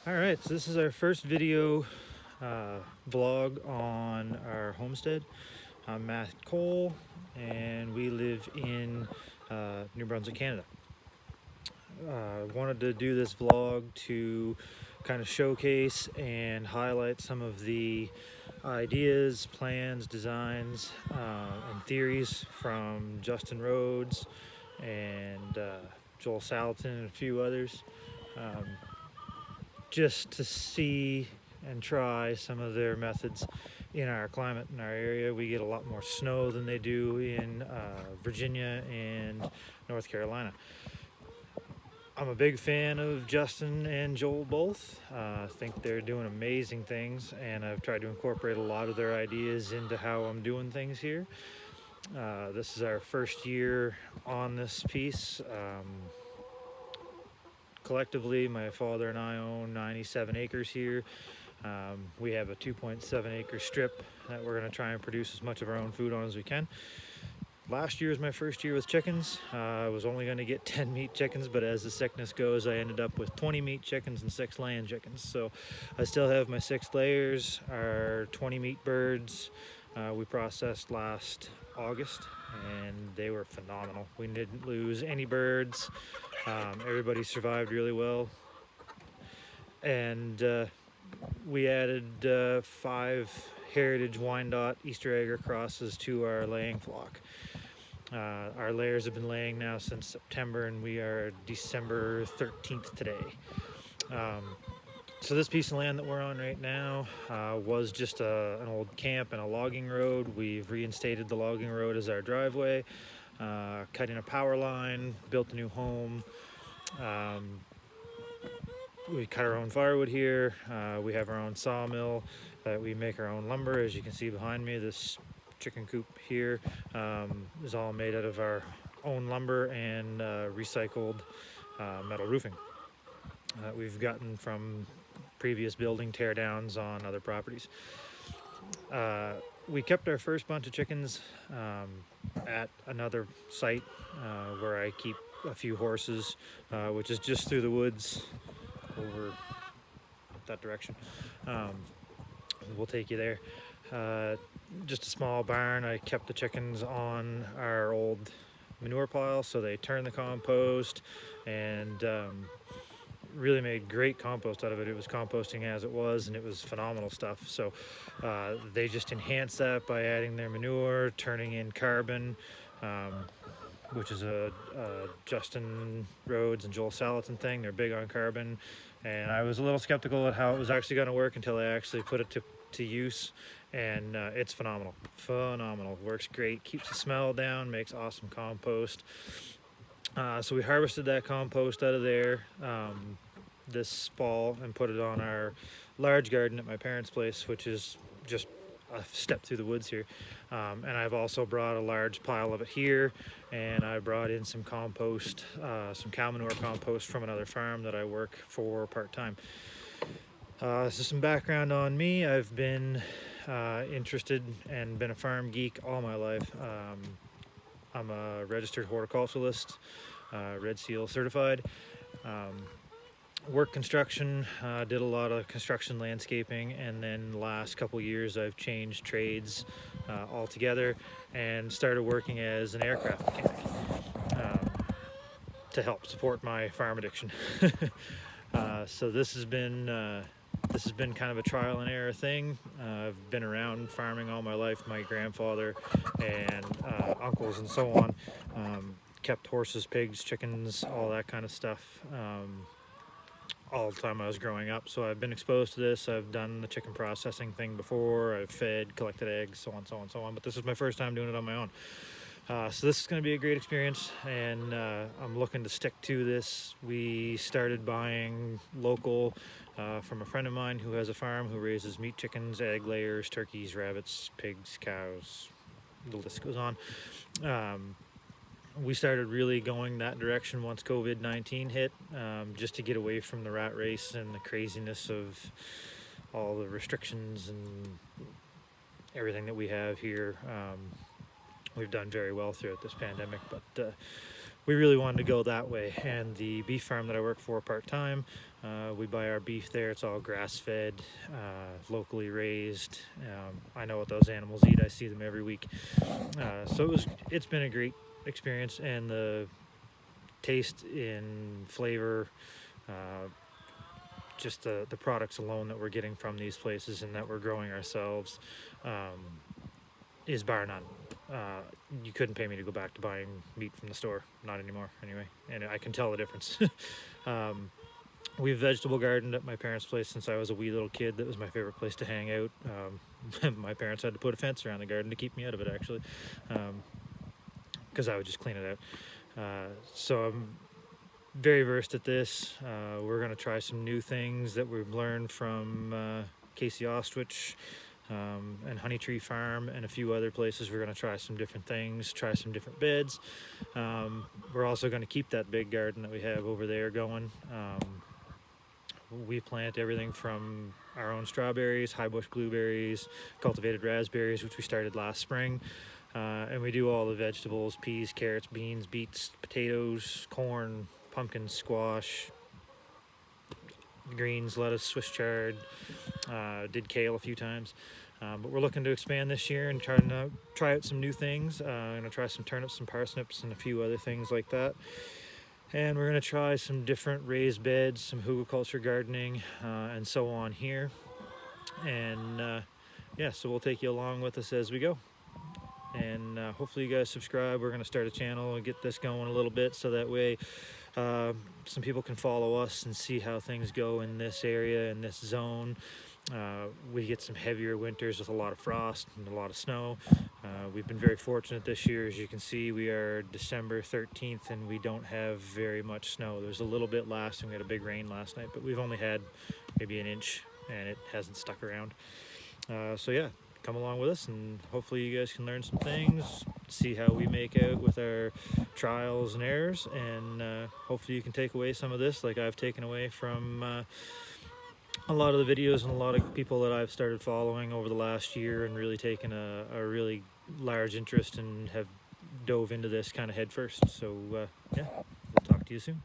Alright, so this is our first video vlog on our homestead. I'm Matt Cole and we live in New Brunswick, Canada. Wanted to do this vlog to kind of showcase and highlight some of the ideas, plans, designs, and theories from Justin Rhodes and Joel Salatin and a few others. Just to see and try some of their methods in our climate in our area. We get a lot more snow than they do in Virginia and North Carolina. I'm a big fan of Justin and Joel both. I think they're doing amazing things, and I've tried to incorporate a lot of their ideas into how I'm doing things here. This is our first year on this piece. Collectively, my father and I own 97 acres here. We have a 2.7 acre strip that we're going to try and produce as much of our own food on as we can. Last year was my first year with chickens. I was only going to get 10 meat chickens, but as the sickness goes, I ended up with 20 meat chickens and 6 laying chickens. So I still have my 6 layers, our 20 meat birds. We processed last August and they were phenomenal. We didn't lose any birds. Everybody survived really well. And we added 5 Heritage Wyandotte Easter Egger crosses to our laying flock. Our layers have been laying now since September, and we are December 13th today. So this piece of land that we're on right now was just an old camp and a logging road. We've reinstated the logging road as our driveway, cut in a power line, built a new home. We cut our own firewood here. We have our own sawmill that we make our own lumber. As you can see behind me, this chicken coop here is all made out of our own lumber and recycled metal roofing that we've gotten from previous building tear downs on other properties. We kept our first bunch of chickens at another site where I keep a few horses, which is just through the woods over that direction. We'll take you there. Just a small barn. I kept the chickens on our old manure pile, so they turned the compost and really made great compost out of it. It was composting as it was, and it was phenomenal stuff. So they just enhanced that by adding their manure, turning in carbon, which is a Justin Rhodes and Joel Salatin thing. They're big on carbon, and I was a little skeptical at how it was actually going to work until I actually put it to use, and it's phenomenal. Works great, keeps the smell down, makes awesome compost. So we harvested that compost out of there this fall and put it on our large garden at my parents' place, which is just a step through the woods here. And I've also brought a large pile of it here, and I brought in some compost, some cow manure compost from another farm that I work for part-time. So some background on me. I've been interested and been a farm geek all my life. I'm a registered horticulturalist, Red Seal certified. Work construction, did a lot of construction landscaping, and then the last couple years I've changed trades altogether and started working as an aircraft mechanic to help support my farm addiction. So this has been kind of a trial and error thing. I've been around farming all my life. My grandfather and uncles and so on kept horses, pigs, chickens, all that kind of stuff all the time I was growing up. So I've been exposed to this. I've done the chicken processing thing before. I've fed, collected eggs, so on. But this is my first time doing it on my own. So this is going to be a great experience, and I'm looking to stick to this. We started buying local from a friend of mine who has a farm who raises meat chickens, egg layers, turkeys, rabbits, pigs, cows, the list goes on. We started really going that direction once COVID-19 hit, just to get away from the rat race and the craziness of all the restrictions and everything that we have here. We've done very well throughout this pandemic, but we really wanted to go that way. And the beef farm that I work for part-time, We buy our beef there. It's all grass-fed, locally raised. I know what those animals eat. I see them every week. So it's been a great experience, and the taste in flavor, just the products alone that we're getting from these places and that we're growing ourselves, is bar none. You couldn't pay me to go back to buying meat from the store, not anymore anyway, and I can tell the difference. We've vegetable gardened at my parents' place since I was a wee little kid. That was my favorite place to hang out. My parents had to put a fence around the garden to keep me out of it, actually, because I would just clean it out. So I'm very versed at this. We're going to try some new things that we've learned from Casey Ostwich and Honey Tree Farm and a few other places. We're going to try some different things, try some different beds. We're also going to keep that big garden that we have over there going. We plant everything from our own strawberries, high bush blueberries, cultivated raspberries, which we started last spring. And we do all the vegetables: peas, carrots, beans, beets, potatoes, corn, pumpkins, squash, greens, lettuce, Swiss chard. Did kale a few times. But we're looking to expand this year and try out some new things. I'm going to try some turnips, some parsnips, and a few other things like that. And we're going to try some different raised beds, some hugelkultur gardening, and so on here. And yeah, so we'll take you along with us as we go. And hopefully you guys subscribe. We're going to start a channel and get this going a little bit, so that way some people can follow us and see how things go in this area, in this zone. We get some heavier winters with a lot of frost and a lot of snow. We've been very fortunate this year. As you can see, we are December 13th and we don't have very much snow. There's a little bit last, and we had a big rain last night, but we've only had maybe an inch, and it hasn't stuck around. So yeah, come along with us, and hopefully you guys can learn some things, see how we make out with our trials and errors, and hopefully you can take away some of this, like I've taken away from a lot of the videos and a lot of people that I've started following over the last year, and really taken a really large interest and have dove into this kind of head first. So yeah, we'll talk to you soon.